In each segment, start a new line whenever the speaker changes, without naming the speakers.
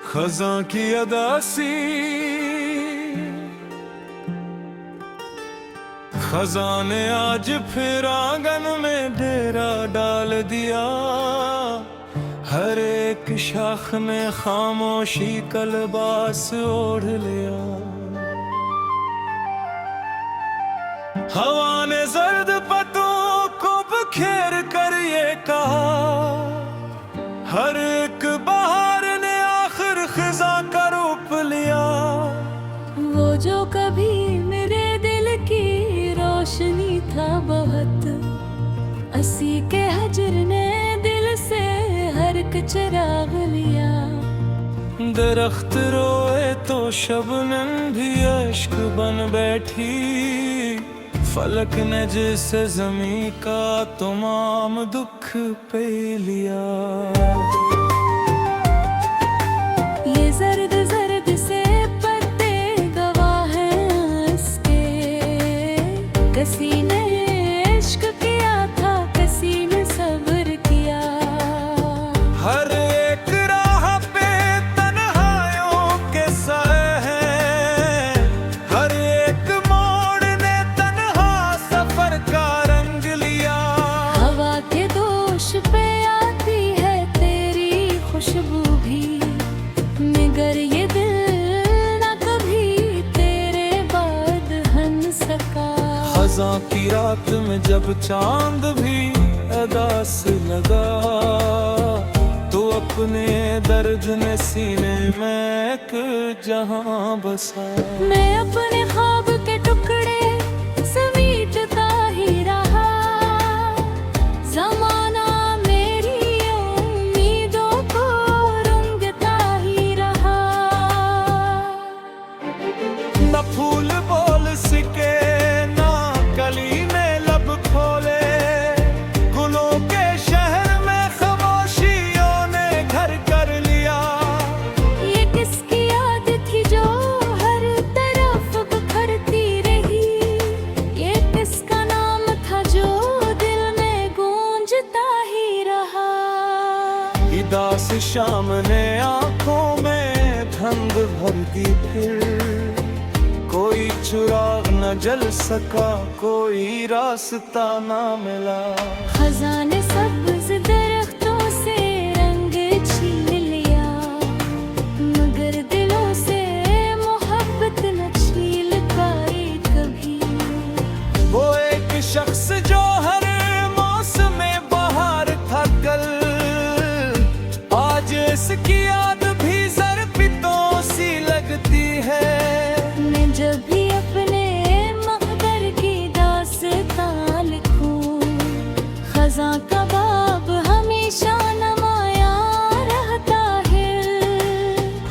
खज़ां की अदासी खज़ां ने आज फिर आंगन में डेरा डाल दिया। हर एक शाख ने खामोशी का लिबास ओढ़ लिया। हवा ने जर्द पत्तों को बिखेर कर ये कहा, हर एक बहार ने आखिर खिज़ां का रूप लिया।
वो जो कभी मेरे दिल की रोशनी था बहुत, असी के हजर ने दिल से हर एक चिराग लिया।
दरख्त रोए तो शबनम भी अश्क बन बैठी, फलक ने जिसे ज़मीं का तमाम दुख पे लिया।
ये जर्द जर्द से पत्ते गवाह हैं इसके, किसी ने इश्क किया था, किसी ने सब्र किया।
हर एक राह पे तन्हाइयों के साए हैं, हर एक मोड़ ने तन्हा सफर का रंग लिया।
हवा के दोष पे आती है तेरी खुशबू भी, मगर ये दिल ना कभी तेरे बाद हन सका।
खज़ां की रात में जब चांद भी अदा से लगा, तो अपने दर्द ने सीने में एक जहां बसा।
मैं अपने ख्वाब के टुकड़े समेटता ही रहा, ज़माना मेरी उम्मीदों को रंगता ही रहा।
न फूल बोल सके ना कली ने लब खोले, गुलों के शहर में खामोशियों ने घर कर लिया।
ये किसकी याद थी जो हर तरफ बिखरती रही, ये किसका नाम था जो दिल में गूंजता ही रहा।
उदास शाम ने आंखों में धुंध भर दी, फिर कोई चिराग न जल सका, कोई रास्ता न मिला।
खज़ां ने सब्ज़ दरख्तों से रंग छीन लिया, मगर दिलों से मोहब्बत न छीन पाई कभी।
वो एक शख्स जो हर मौसम में बहार था कल, आज इसकी याद भी ज़रपितों सी लगती है।
मैं जब भी अपने मक़दर की दास्तां लिखूं, खज़ां का बाब हमेशा नमाया रहता है।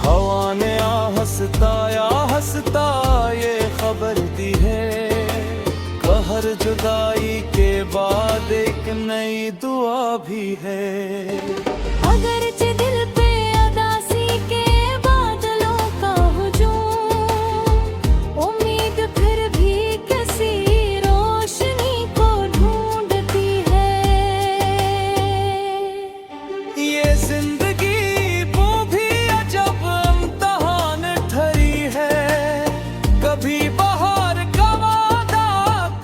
हवा ने हंसता ये खबर दी है, कहर जुदाई के बाद एक नई दुआ भी है।
अगरचे दिल पे अदासी के बादलों का हुजूम, उम्मीद फिर भी किसी रोशनी को ढूंढती है।
ये जिंदगी वो भी अजब इम्तिहान ठहरी है, कभी बहार का वादा,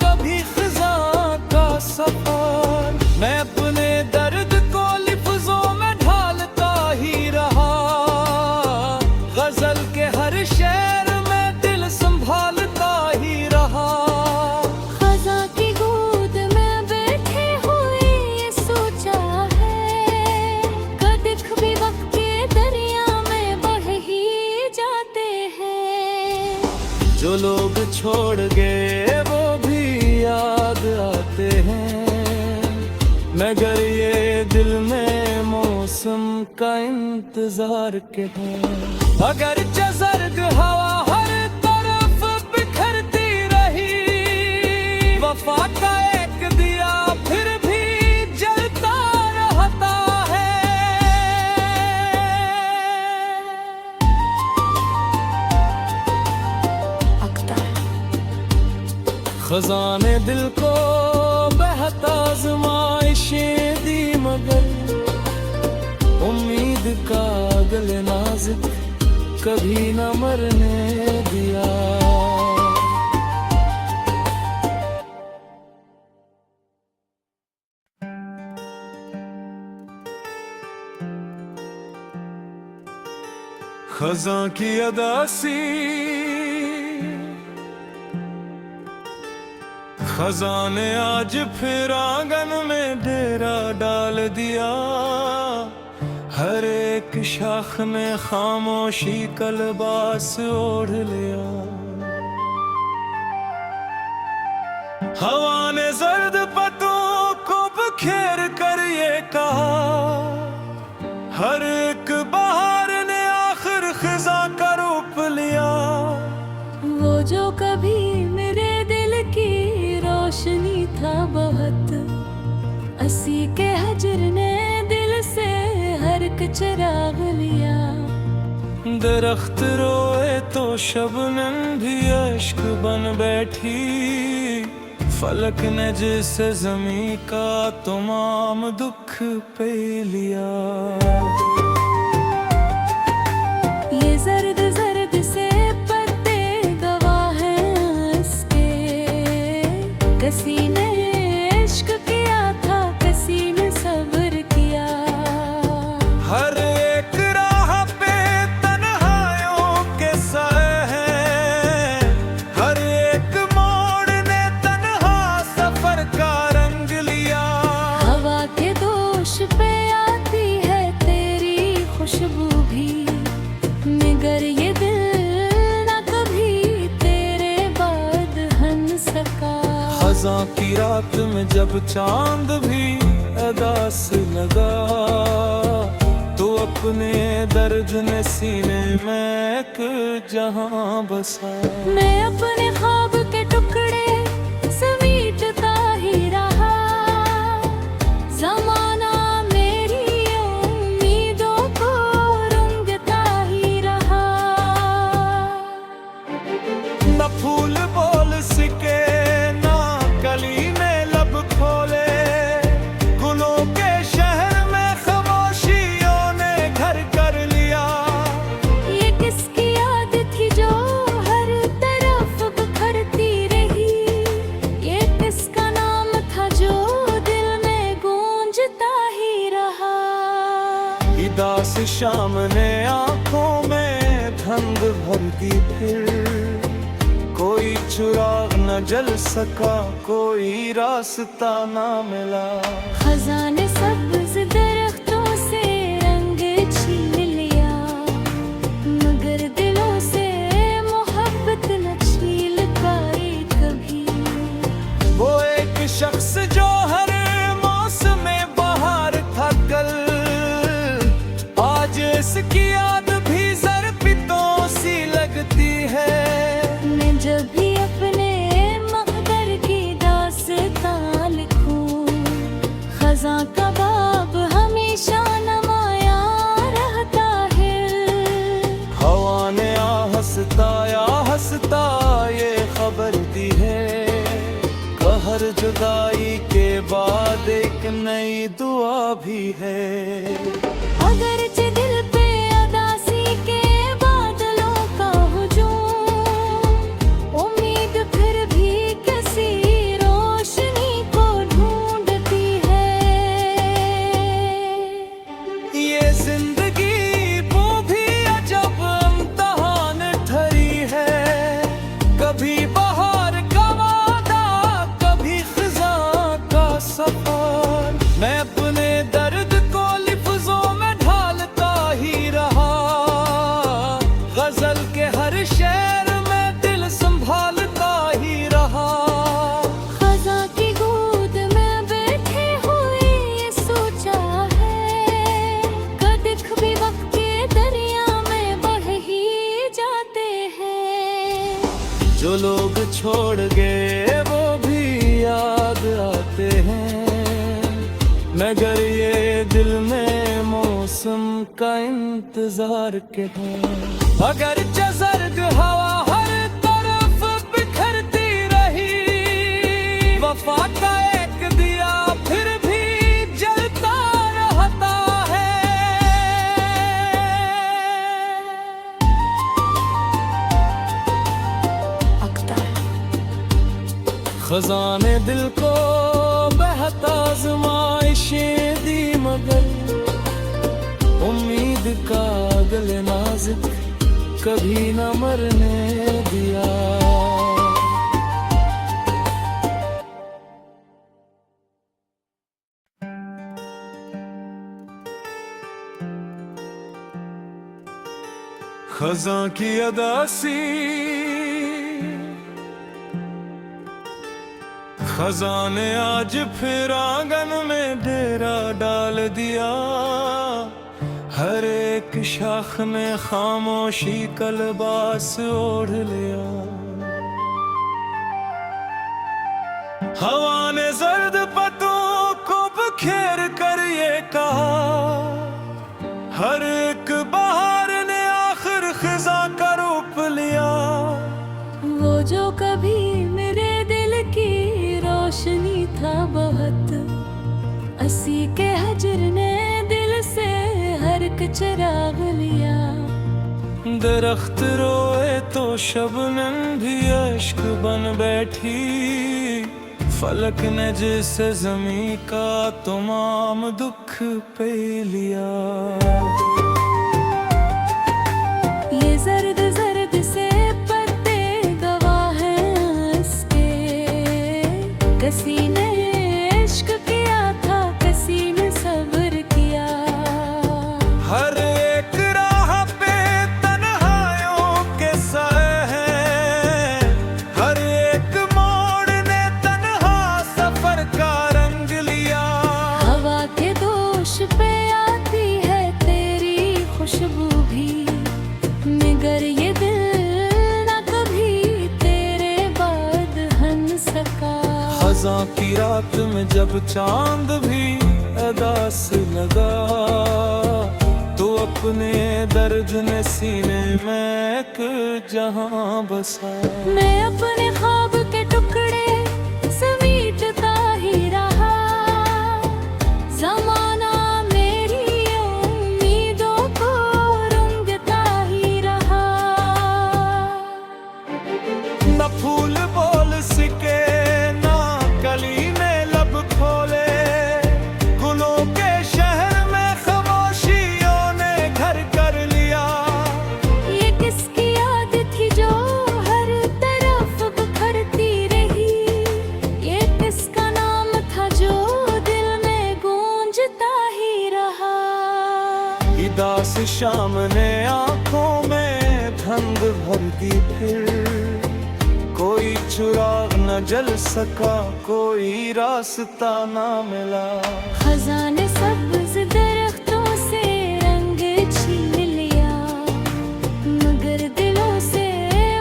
कभी खज़ां का सफर। मैं अपने दर्द को लिफ्ज़ों में ढालता ही रहा, गजल के हर शेर में दिल संभालता ही रहा।
खज़ां की गोद में बैठे हुए ये सोचा है, कदिख भी वक्त के दरिया में बह ही जाते हैं।
जो लोग छोड़ गए वो भी याद आते हैं, मगर ये दिल में मौसम का इंतजार के हैं। अगर जज़र्द हवा हर तरफ बिखरती रही, वफा का एक दिया फिर भी जलता रहता है। खज़ां ने दिल को बहता आज़माइशें दी, मगर उम्मीद का गले नाज़ुक कभी न मरने दिया। खज़ां की अदासी खज़ां ने आज फिर आंगन में डेरा डाल दिया। हर एक शाख ने खामोशी का लिबास ओढ़ लिया। हवा ने जर्द पत्तों को बिखेर कर ये कहा, हर एक बहार ने आखिर खिज़ां का रूप लिया।
वो जो कभी मेरे दिल की रोशनी था बहुत, असी के हजर ने दिल से हर एक चिराग लिया।
दरख्त रोए तो शबनम भी अश्क बन बैठी, फलक ने जिसे ज़मीं का तमाम दुख पे लिया।
ये जर्द जर्द से पत्ते गवाह हैं इसके, किसी ने इश्क किया था किसी ने सब्र किया।
हर एक राह पे तन्हाइयों के साए हैं, हर एक मोड़ ने तन्हा सफर का रंग लिया।
हवा के दोष पे आती है तेरी खुशबू भी, मगर ये दिल न कभी तेरे बाद हन सका।
खज़ां की रात में जब चांद भी अदा से लगा, तो अपने दर्द ने सीने में एक जहां बसा।
मैं अपने ख्वाब के टुकड़े समीटता ही रहा, ज़माना मेरी उम्मीदों को रंगता ही रहा।
न फूल बोल सके ना कली ने लब खोले, गुलों के शहर में खामोशियों ने घर कर लिया।
ये किसकी याद थी जो हर तरफ बिखरती रही, ये किसका नाम था जो दिल में गूंजता ही रहा।
उदास शाम ने आंखों में धुंध भर दी, फिर कोई चिराग न जल सका, कोई रास्ता न मिला।
खज़ां ने सब्ज़ दरख्तों से रंग छीन लिया, मगर दिलों से मोहब्बत न छीन पाई कभी।
वो एक शख्स जो हर मौसम में बहार था कल, आज इसकी याद भी ज़रपितों सी लगती है।
मैं जब भी अपने मक़दर की दास्तां लिखूं, खज़ां का बाब हमेशा नमाया रहता है।
हवा ने हंसता ये खबर दी है, कहर जुदाई के बाद एक नई दुआ भी है।
अगरचे दिल पे अदासी के बादलों का हुजूम, उम्मीद फिर भी किसी रोशनी को ढूंढती है।
ये जिंदगी वो भी अजब इम्तिहान ठहरी है, कभी बहार का वादा कभी खज़ां का सफर। मैं अपने दर्द को लिफ्ज़ों में ढालता ही रहा, गजल के हर शेर में दिल संभालता ही रहा।
खज़ां की गोद में बैठे हुए ये सोचा है, कदिख भी वक्त के दरिया में बह ही जाते हैं।
जो लोग छोड़ गए वो भी याद आते हैं, मगर ये दिल में मौसम का इंतजार के हैं। अगर जज़र्द हवा हर तरफ बिखरती रही, वफा का एक दिया फिर भी जलता रहता है। खजाने दिल को बहता आज़माइशें दी, मगर उम्मीद का दिल नाज़ुक कभी न मरने दिया। खज़ां की अदासी खज़ां ने आज फिर आंगन में डेरा डाल दिया। हर एक शाख ने खामोशी का लिबास ओढ़ लिया। हवा ने जर्द पत्तों को बिखेर कर ये कहा, हर एक बहार ने आखिर खिज़ां का रूप लिया।
वो जो कभी मेरे दिल की रोशनी था बहुत, असी के हजर ने दिल से हर एक चिराग लिया।
दरख्त रोए तो शबनम भी अश्क बन बैठी, फलक ने जिसे ज़मीं का तमाम दुख पे लिया।
ये जर्द जर्द से पत्ते गवाह हैं इसके, किसी ने इश्क किया था किसी ने सब्र किया।
हर एक राह पे तन्हाइयों के साए हैं, हर एक मोड़ ने तन्हा सफर का रंग लिया।
हवा के दोष पे आती है तेरी खुशबू भी, मगर ये दिल न कभी तेरे बाद हन सका।
खज़ां की रात में जब चांद भी अदा से लगा, तो अपने दर्द ने सीने में एक जहां बसा।
मैं अपने ख्वाब के टुकड़े समेटता ही रहा, ज़माना मेरी उम्मीदों को रंगता ही रहा।
न फूल बोल सके ना कली ने लब खोले, गुलों के शहर में खामोशियों ने घर कर लिया।
ये किसकी याद थी जो हर तरफ बिखरती रही, ये किसका नाम था जो दिल में गूंजता ही रहा।
उदास शाम ने आंखों में धुंध भर दी, फिर कोई चिराग न जल सका, कोई रास्ता न मिला।
खज़ां ने सब्ज़ दरख्तों से रंग छीन लिया, मगर दिलों से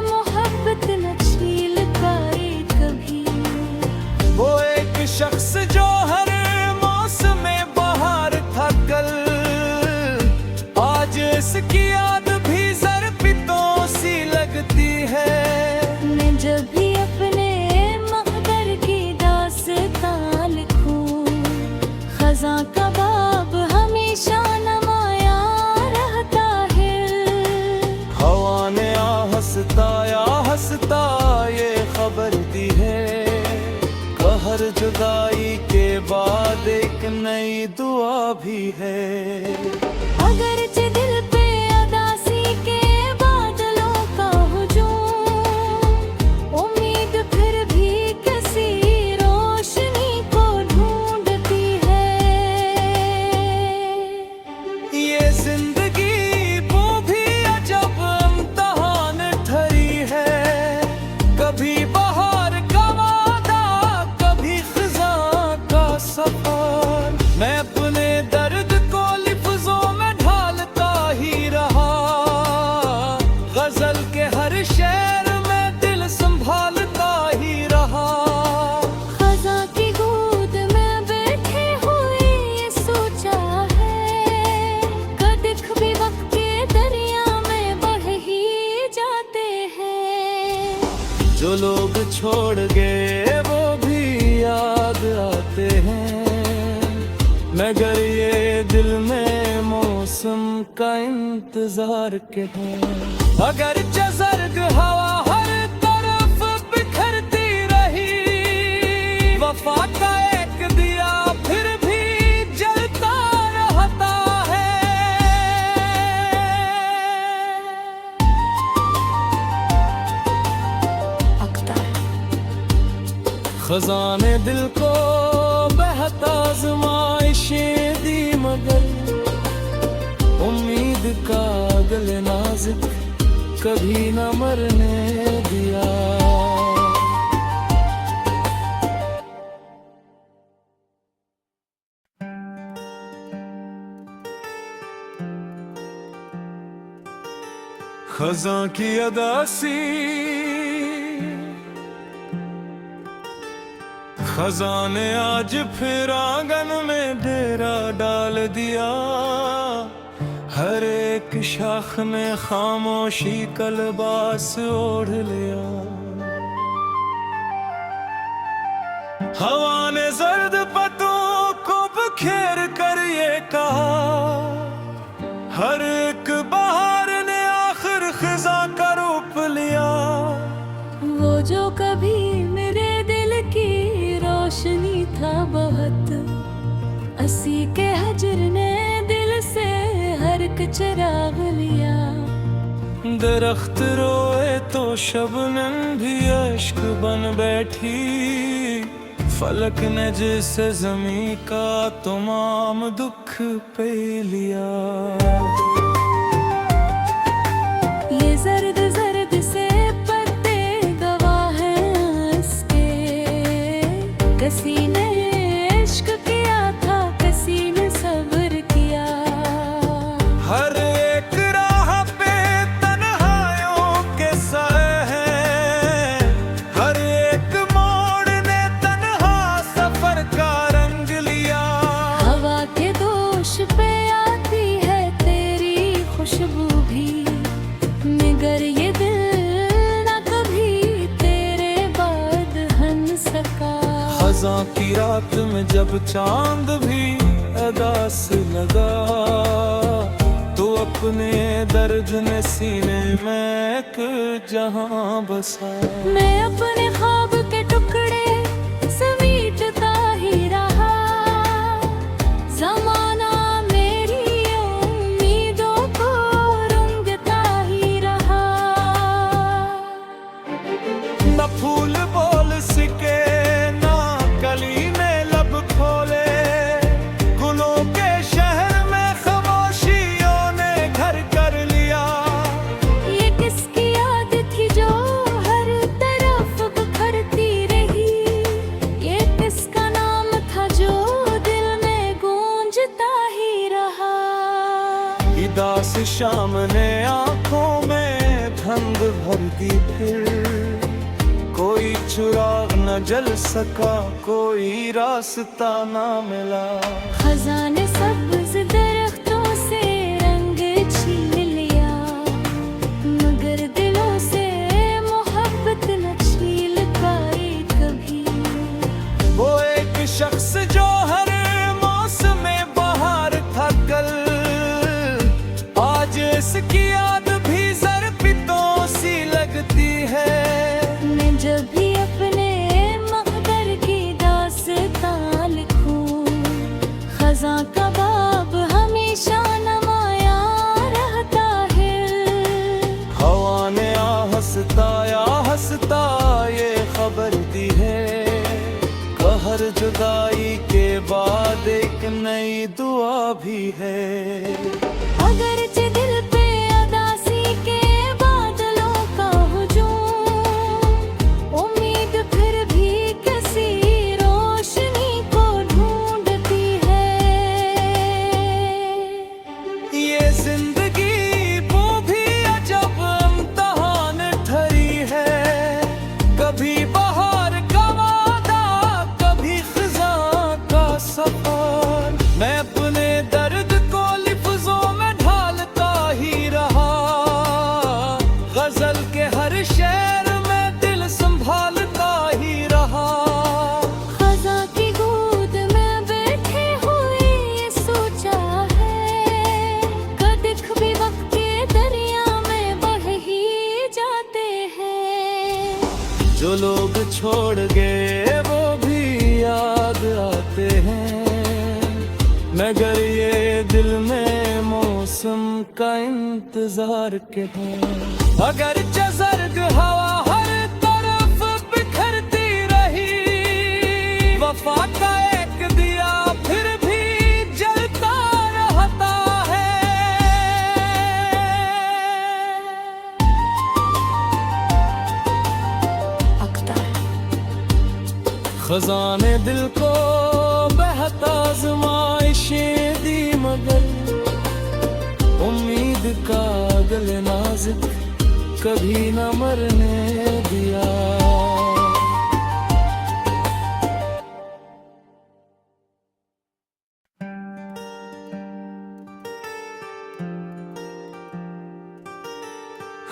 मोहब्बत न छीन पाए कभी।
वो एक शख्स जो हर मौसम में बहार था कल, आज इसकी याद भी ज़रपितों सी लगती है।
मैं जब भी अपने मक़दर की दास्तां लिखूं, खज़ां का बाब हमेशा नमाया रहता है।
हवा ने हंसता ये खबर दी है, कहर जुदाई के बाद एक नई दुआ भी है।
अगरचे दिल पे अदासी के बादलों का हुजूम, उम्मीद फिर भी किसी रोशनी को ढूंढती है।
ये जिंदगी वो भी अजब इम्तिहान ठहरी है, कभी बहार का वादा कभी खज़ां का सफर। मैं अपने दर्द को लिफ्ज़ों में ढालता ही रहा, गजल के हर शेर में दिल संभालता ही रहा।
खज़ां की गोद में बैठे हुए ये सोचा है, कदिख भी वक्त के दरिया में बढ़ ही जाते हैं।
जो लोग छोड़ गए वो भी याद आते हैं, मगर ये दिल में मौसम का इंतजार के हैं। अगर जज़र्ग हवा हर तरफ बिखरती रही, वफा का एक दिया फिर भी जलता रहता है। खजाने दिल को बहता आज़माइशें दी मगर उम्मीद का दिल नाज़ुक कभी न मरने दिया। खज़ां की अदासी खज़ां ने आज फिर आंगन में डेरा डाल दिया। हर एक शाख ने खामोशी का लिबास ओढ़ लिया। हवा ने जर्द पत्तों को बिखेर कर ये कहा, हर एक बहार ने आखिर खिज़ां का रूप लिया।
वो जो कभी मेरे दिल की रोशनी था बहुत, असी के हजर ने दिल से हर एक चिराग लिया।
दरख्त रोए तो शबनम भी अश्क बन बैठी, फलक ने जिसे ज़मीं का तमाम दुख पे लिया।
ये जर्द जर्द से पत्ते गवाह हैं इसके, किसी ने इश्क किया था किसी ने सब्र किया।
हर एक राह पे तन्हाइयों के साए हैं, हर एक मोड़ ने तन्हा सफर का रंग लिया।
हवा के दोष पे आती है तेरी खुशबू भी, मगर ये दिल न कभी तेरे बाद हन सका।
खज़ां की रात में जब चांद भी अदा से लगा, तो अपने दर्द ने सीने में एक जहां बसा।
मैं अपने ख्वाब के टुकड़े समीटता ही रहा, ज़माना मेरी उम्मीदों को रंगता ही रहा।
न फूल बोल सके ना कली ने लब खोले, गुलों के शहर में खामोशियों ने घर कर लिया।
ये किसकी याद थी जो हर तरफ बिखरती रही, ये किसका नाम था जो दिल में गूंजता ही रहा।
उदास शाम ने आंखों में धुंध भर दी, फिर कोई चिराग न जल सका, कोई रास्ता न मिला।
खजाने सब्ज़ दरख्तों से रंग छीन लिया, मगर दिलों से मोहब्बत न छील पाई कभी।
वो एक शख्स जो हर मौसम में बहार था कल, आज इसकी याद भी ज़रपितों सी लगती है।
मैं जब भी अपने मक़दर की दास्तां लिखूं, खज़ां का बाब हमेशा नमाया रहता है।
हवा ने हंसता ये खबर दी है, कहर जुदाई के बाद एक नई दुआ भी है।
अगरचे दिल पे अदासी के बादलों का हुजूम, उम्मीद फिर भी किसी रोशनी को ढूंढती है।
ये जिंदगी वो भी अजब इम्तिहान ठहरी है, कभी बहार का वादा कभी खज़ां का सफर। मैं अपने दर्द को लिफ्ज़ों में ढालता ही रहा, गजल के हर शेर में दिल संभालता ही रहा।
खज़ां की गोद में बैठे हुए ये सोचा है, कदिख भी वक्त के दरिया में बह ही जाते हैं।
जो लोग छोड़ गए वो भी मगर ये दिल में मौसम का इंतजार के था। अगर जर्द हवा हर तरफ बिखरती रही, वफा का एक दिया फिर भी जलता रहता है। खजाने दिल को बहता आज़माइशें दी, मगर उम्मीद का दिल नाज़ुक कभी न मरने दिया।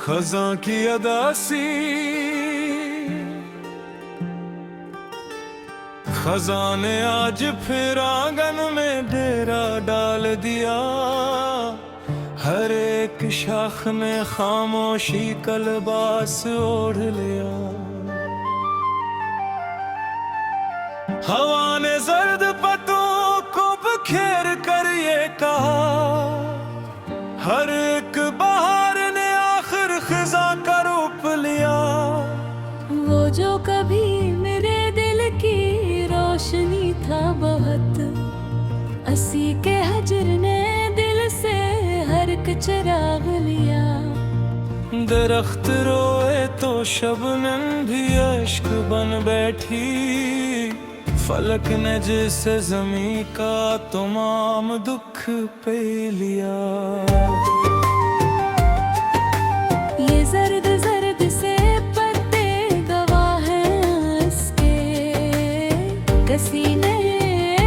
खज़ां की अदासी खज़ां ने आज फिर आंगन में डेरा डाल दिया। हर एक शाख ने खामोशी का लिबास ओढ़ लिया। हवा ने जर्द पत्तों को बिखेर कर ये कहा, हर एक बहार ने आखिर खिज़ां का रूप लिया।
वो जो कभी मेरे दिल की रोशनी था बहुत, असी के हजर ने दिल से हर एक चिराग लिया।
दरख्त रोए तो शबनम भी अश्क बन बैठी, फलक ने जिसे ज़मीं का तमाम दुख पे लिया।
ये जर्द जर्द से पत्ते गवाह हैं इसके, किसी ने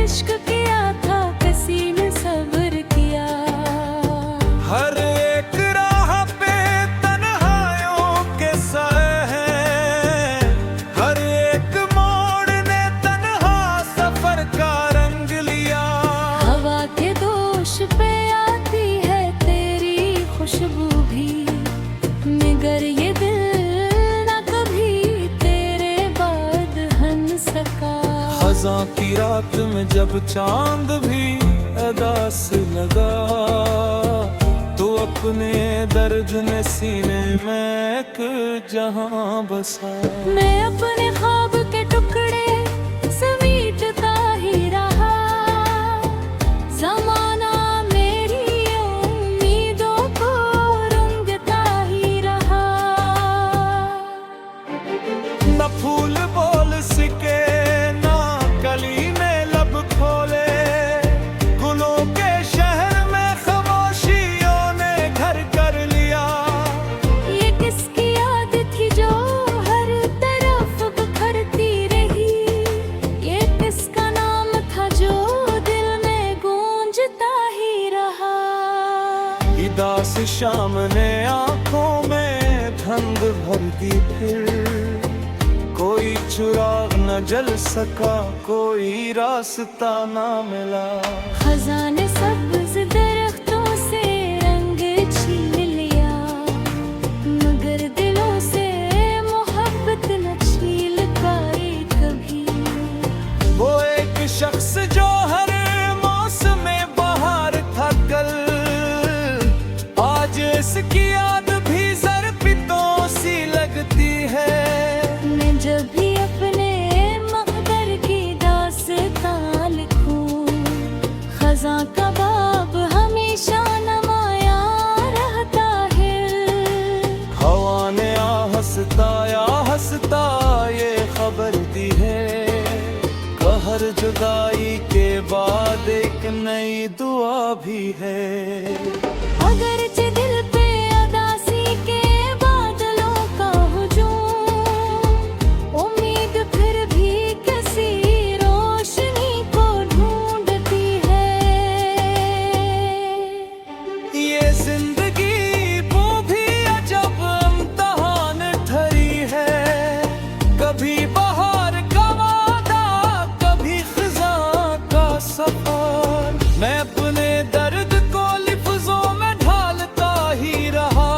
इश्क किया था किसी ने सब्र किया।
हर एक राह पे तन्हाइयों के साए हैं, हर एक मोड़ ने तन्हा सफर का रंग लिया।
हवा के दोष पे आती है तेरी खुशबू भी, मगर ये दिल न कभी तेरे बाद हन सका।
खज़ां की रात में जब चांद भी अदा से लगा, तो अपने दर्द ने सीने में एक जहां बसा।
मैं अपने ख्वाब के टुकड़े समेटता ही रहा, ज़माना मेरी उम्मीदों को रंगता ही रहा।
न फूल बोल सके ना कली ने लब खोले, गुलों के शहर में खामोशियों ने घर कर लिया।
ये किसकी याद थी जो हर तरफ बिखरती रही, ये किसका नाम था जो दिल में गूंजता ही रहा।
उदास शाम ने आंखों में धुंध भर दी, फिर कोई चिराग न जल सका, कोई रास्ता न मिला।
खजाने सब्ज़ दरख्तों से रंग छीन लिया, मगर दिलों से मोहब्बत न छील पाए कभी।
वो एक शख्स जो हर मौसम में बहार था कल, आज इसकी याद भी ज़रपितों सी लगती है।
मैं जब भी अपने मक़दर की दास्तां लिखूं, खज़ां का बाब हमेशा नमाया रहता है।
हवा ने हंसता ये खबर दी है, कहर जुदाई के बाद एक नई दुआ भी है।
अगरचे दिल पे अदासी के बादलों का हुजूम, उम्मीद फिर भी किसी रोशनी को ढूंढती है।
ये जिंदगी वो भी अजब इम्तिहान ठहरी है, कभी बहार का वादा कभी खज़ां का सफर। मैं अपने दर्द को लिफ्ज़ों में ढालता ही रहा,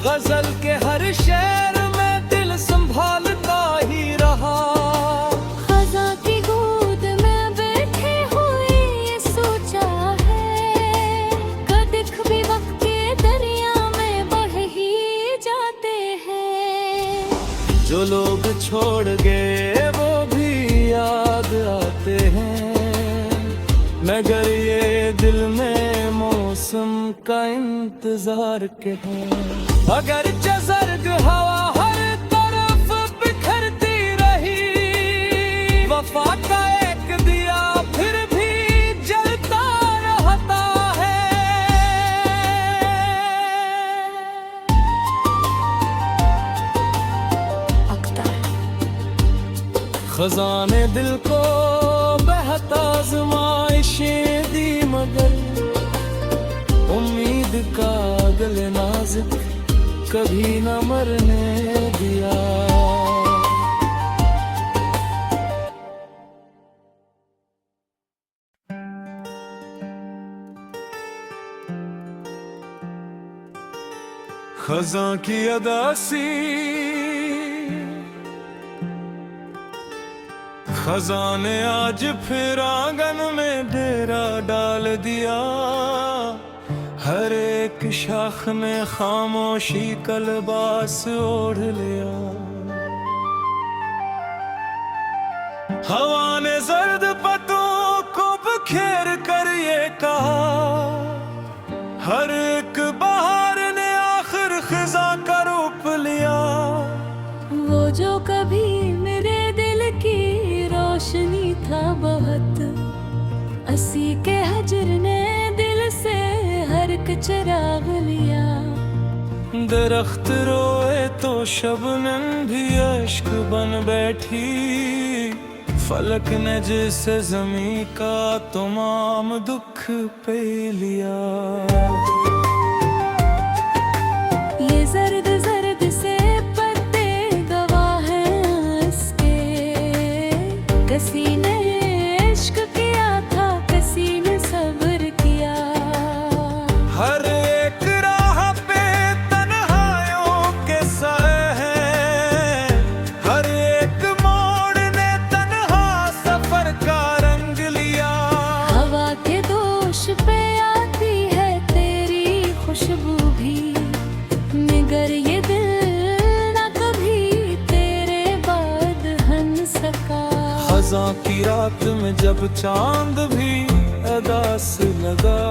गजल के हर शेर में दिल संभालता ही रहा।
खज़ां की गोद में बैठी हुई
मगर ये दिल में मौसम का इंतजार के है। अगर जर्द हवा हर तरफ बिखरती रही, वफा का एक दिया फिर भी जलता रहता है। खजाने दिल को बहता आज़माइशें दी, मगर उम्मीद का दिल नाज़ुक कभी न मरने दिया। खज़ां की अदासी खज़ां ने आज फिर आंगन में डेरा डाल दिया। हर एक शाख ने खामोशी का लिबास ओढ़ लिया। हवा ने जर्द पत्तों को बिखेर कर ये कहा, हर एक बहार ने आखिर खिज़ां का रूप लिया।
वो जो कभी मेरे दिल की रोशनी था बहुत, असी के हजर ने दिल से हर एक चिराग लिया।
दरख्त रोए तो शबनम भी अश्क बन बैठी, फलक ने जिसे ज़मीं का तमाम दुख पे लिया।
ये जर्द जर्द से पत्ते गवाह हैं इसके, किसी ने इश्क किया था किसी ने सब्र किया।
हर एक राह पे तन्हाइयों के साए हैं, हर एक मोड़ ने तन्हा सफर का रंग लिया।
हवा के दोष पे आती है तेरी खुशबू भी, मगर ये दिल न कभी तेरे बाद हन सका।
खज़ां की रात में जब चांद भी अदा से लगा,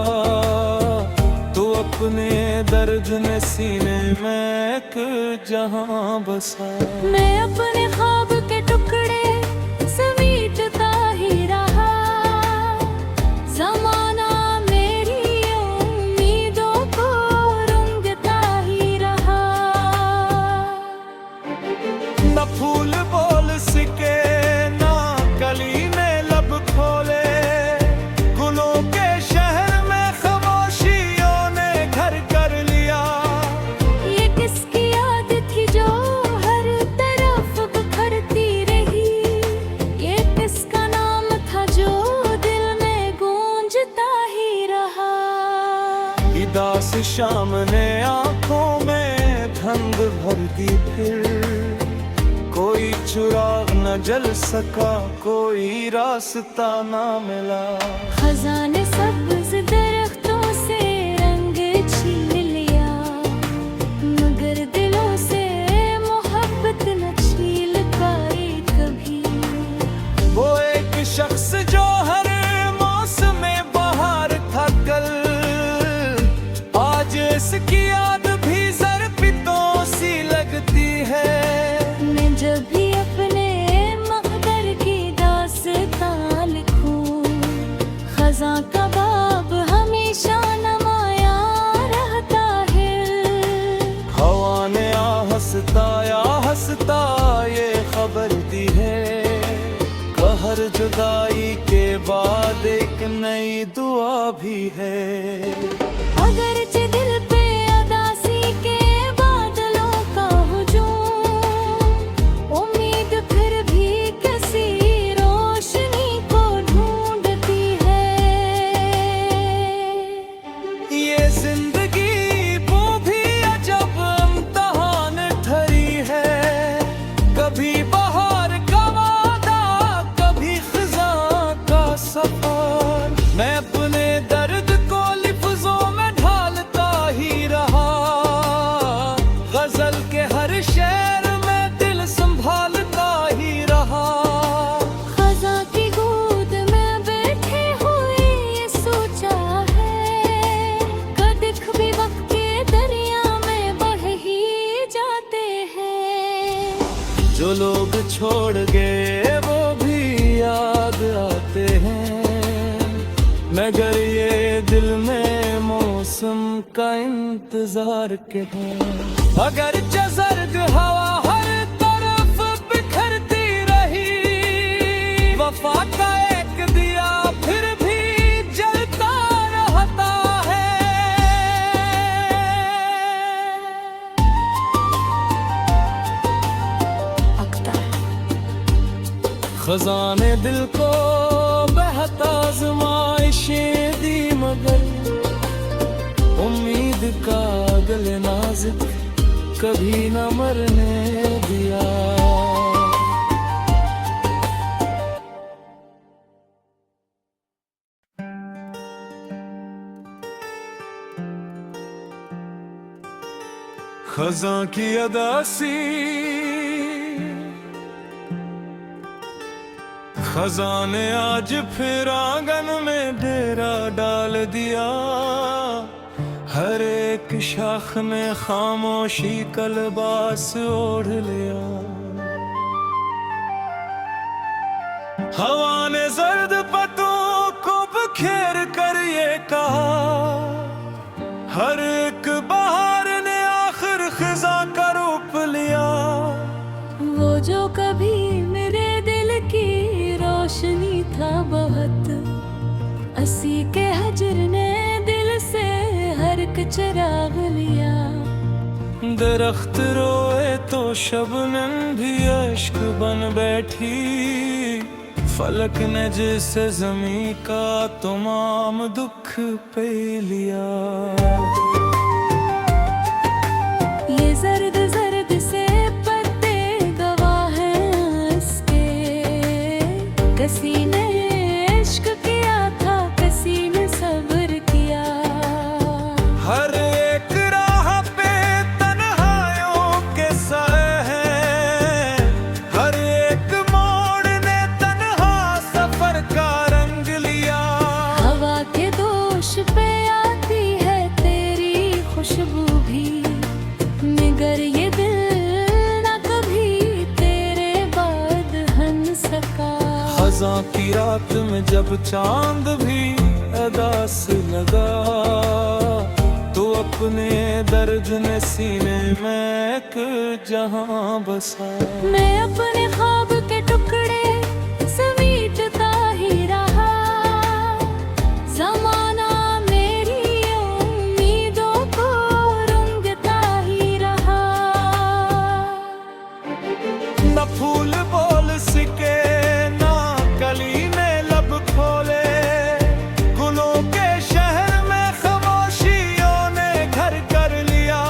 तो अपने दर्द ने सीने में एक जहां बसा।
मैं अपने ख्वाब के टुकड़े समेटता ही रहा, ज़माना मेरी उम्मीदों को रंगता ही रहा।
न फूल बोल सके ना कली ने लब खोले, गुलों के शहर में खामोशियों ने घर कर लिया।
ये किसकी याद थी जो हर तरफ बिखरती रही, ये किसका नाम था जो दिल में गूंजता ही रहा।
उदास शाम ने आंखों में धुंध भर दी, फिर कोई चिराग न जल सका, कोई रास्ता न मिला।
खजाने सब्ज़ दरख्तों से रंग छीन लिया, मगर दिलों से मोहब्बत न छील पाए कभी।
वो एक शख्स जो हर मौसम में बहार था कल, आज इसकी याद भी ज़रपितों सी लगती है।
मैं जब भी अपने मक़दर की दास्तां लिखूं, खज़ां का बाब हमेशा नमाया रहता है।
हवा ने हंसता ये खबर दी है, कहर जुदाई के बाद एक नई दुआ भी है।
अगरचे दिल पे अदासी के बादलों का हुजूम, उम्मीद फिर भी किसी रोशनी को ढूंढती है।
ये जिंदगी वो भी अजब इम्तिहान ठहरी है, कभी बहार का वादा कभी खज़ां का सफर। मैं अपने दर्द को लिफ्ज़ों में ढालता मगर ये दिल में मौसम का इंतजार के है। अगर जर्द हवा हर तरफ बिखरती रही, वफा का एक दिया फिर भी जलता रहता है। खजाने दिल को बहता आज़माइशें दी, मगर उम्मीद का दिल नाज़ुक कभी न मरने दिया। खज़ां की अदासी खज़ां ने आज फिर आंगन में डेरा डाल दिया। हर एक शाख ने खामोशी का लिबास ओढ़ लिया। हवा ने जर्द पत्तों को बिखेर कर ये कहा, हर एक बहार ने आखिर खिज़ां का रूप लिया।
वो जो कभी मेरे दिल की रोशनी था बहुत, असी के हजर ने दिल से हर एक चिराग लिया।
दरख्त रोए तो शबनम भी अश्क बन बैठी, फलक ने जिसे ज़मीं का तमाम दुख पे लिया।
ये जर्द जर्द से पत्ते गवाह हैं इसके, किसी ने इश्क किया था किसी ने सब्र किया।
हर एक राह पे तन्हाइयों के साए हैं, हर एक मोड़ ने तन्हा सफर का रंग लिया।
हवा के दोष पे आती है तेरी खुशबू भी, मगर ये दिल न कभी तेरे बाद हन सका।
खज़ां की रात में जब चांद भी अदा से लगा, तो अपने दर्द ने सीने में एक जहां बसा।
मैं अपने ख्वाब के टुकड़े समेटता ही रहा, ज़माना मेरी उम्मीदों को रंगता ही रहा।
न फूल बोल सके ना कली ने लब खोले, गुलों के शहर में खामोशियों ने घर कर लिया।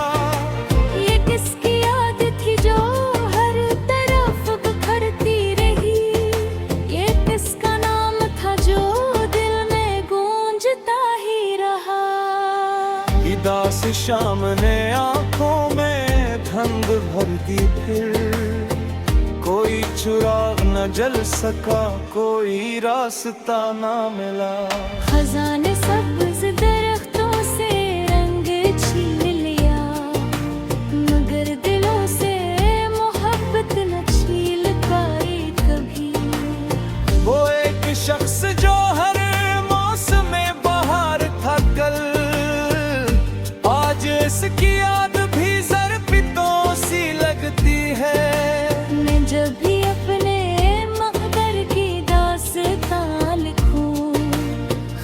ये किसकी याद थी जो हर तरफ बिखरती रही, ये किसका नाम था जो दिल में गूंजता ही रहा।
उदास शाम ने आंखों में धुंध भर दी, फिर कोई चिराग न जल सका, कोई रास्ता न मिला।
खजाने सब्ज़ दरख्तों से रंग छीन लिया, मगर दिलों से मोहब्बत न छील पाई कभी।
वो एक शख्स जो हर मौसम में बहार था कल, आज इसकी याद भी ज़रपितों सी लगती है।
मैं जब भी अपने मक़दर की दास्तां लिखूं,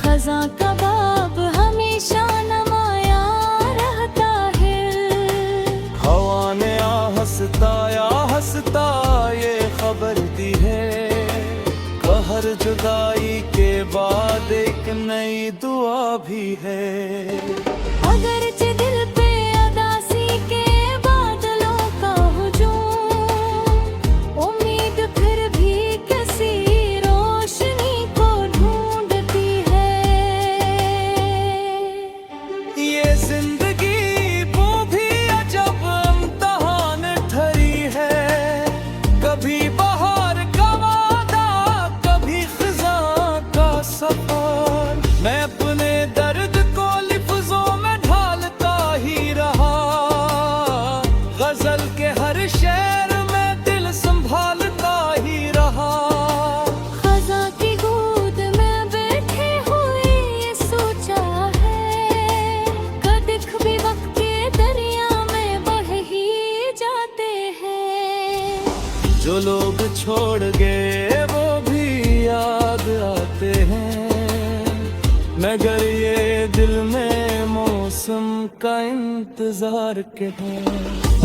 खज़ां का बाब हमेशा नमाया रहता है।
हवा ने हंसता ये खबर दी है, कहर जुदाई के बाद एक नई दुआ भी है।
अगरचे दिल पे अदासी के बादलों का हुजूम, उम्मीद फिर भी किसी रोशनी को ढूंढती है।
ये जिंदगी वो भी अजब इम्तिहान ठहरी है, कभी बहार का वादा कभी खज़ां का सफर। मैं अपने दर्द को लिफ्ज़ों में ढालता ही रहा, गजल के हर शेर में दिल संभालता ही रहा।
खज़ां की गोद में बैठी हुई
छोड़ गए वो भी याद आते हैं, मगर ये दिल में मौसम का इंतजार के है।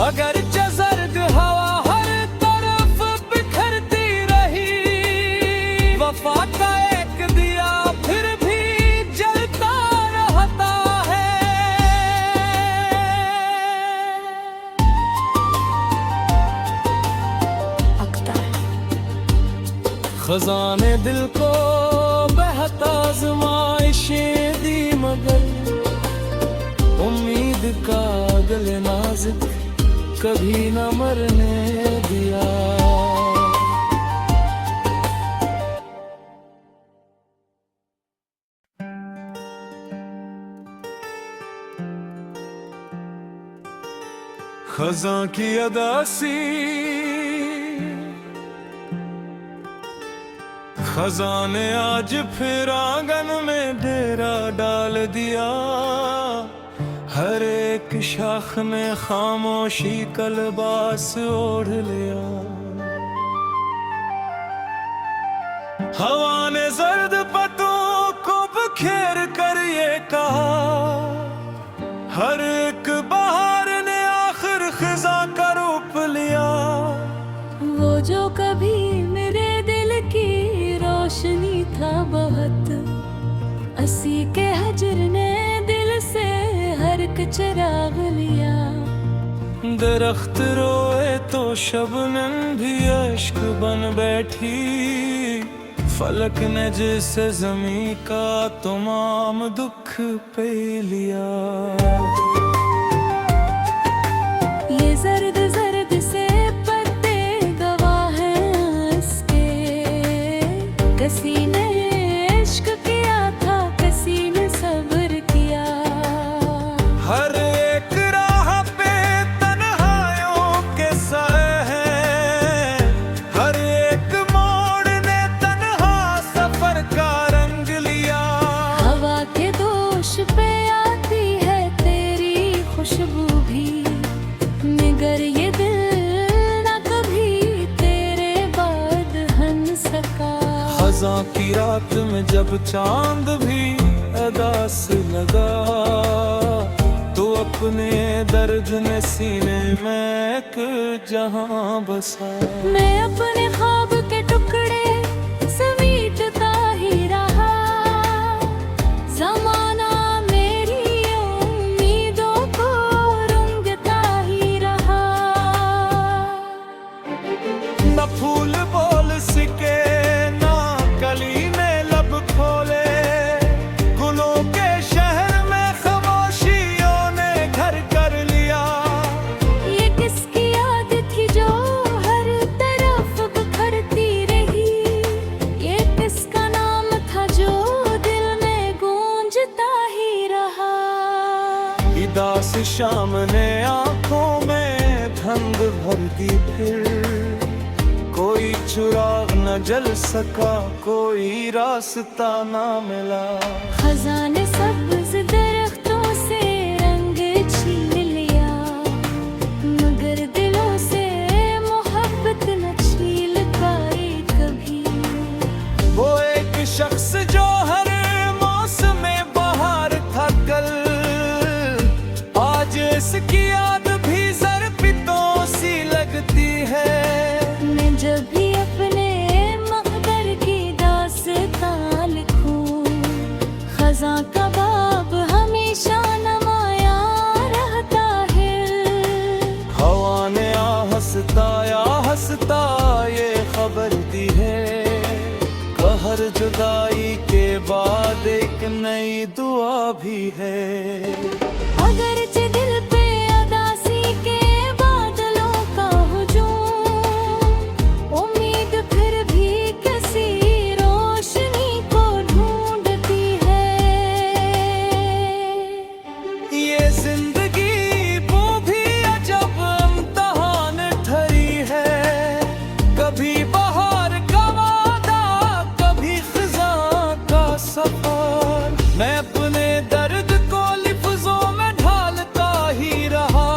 अगर जर्द हवा हर तरफ बिखरती रही, वफा का एक दिया फिर भी जलता रहता है। खजाने दिल को बहता आज़माइशें दी, मगर उम्मीद का दिल नाज़ुक कभी न मरने दिया। खज़ां की अदासी खज़ां ने आज फिर आंगन में डेरा डाल दिया, हर एक शाख ने खामोशी का लिबास ओढ़ लिया। हवा ने जर्द पत्तों को बिखेर कर ये कहा, हर एक बहार ने आखिर खिज़ां का रूप लिया।
वो जो कभी मेरे दिल की रोशनी था बहुत, असी के हजर ने दिल से हर एक चिराग लिया।
दरख्त रोए तो शबनम भी अश्क बन बैठी, फलक ने जिसे ज़मीं का तमाम दुख पे लिया।
ये जर्द जर्द से पत्ते गवाह हैं इसके, किसी ने इश्क किया था किसी ने सब्र किया।
हर एक राह पे तन्हाइयों के साए हैं, हर एक मोड़ ने तन्हा सफर का रंग लिया।
हवा के दोष पे आती है तेरी खुशबू भी, मगर ये दिल न कभी तेरे बाद हन सका।
खज़ां की रात में जब चांद भी अदा से लगा, तो अपने दर्द ने सीने में एक जहां बसा।
मैं अपने ख्वाब के टुकड़े समीटता ही रहा, ज़माना मेरी उम्मीदों को रुंगता ही रहा।
न फूल बोल सके ना कली ने लब खोले, गुलों के शहर में खामोशियों ने घर कर लिया।
ये किसकी याद थी जो हर तरफ बिखरती रही, ये किसका नाम था जो दिल में गूंजता ही रहा।
उदास शाम ने आंखों में धुंध भर दी, फिर कोई चिराग न जल सका, कोई रास्ता न मिला।
खजाने सब्ज़ दरख्तों से रंग छीन लिया, मगर दिलों से मोहब्बत न छील पाए कभी।
वो एक शख्स जो हर मौसम बहार था कल, आज इसकी याद भी ज़रपितों सी लगती है।
मैं जब भी अपने मक़दर की दास्तां लिखूं, खज़ां का बाब हमेशा नमाया रहता है।
हवा ने हंसता ये खबर दी है, कहर जुदाई के बाद एक नई दुआ भी है।
अगरचे दिल पे अदासी के बादलों का हुजूम, उम्मीद फिर भी किसी रोशनी को ढूंढती है।
ये जिंदगी वो भी अजब इम्तिहान ठहरी है, कभी बहार का वादा कभी खज़ां का सफर। मैं अपने दर्द को लिफ्ज़ों में ढालता ही रहा,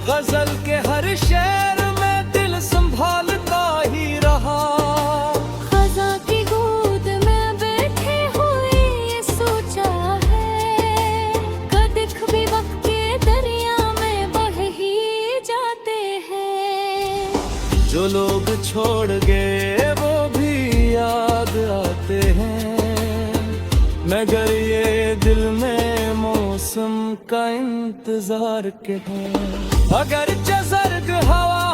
गजल के हर शेर में दिल संभालता जो लोग छोड़ गए वो भी याद आते हैं, मगर ये दिल में मौसम का इंतजार के है। अगर सर्द हवा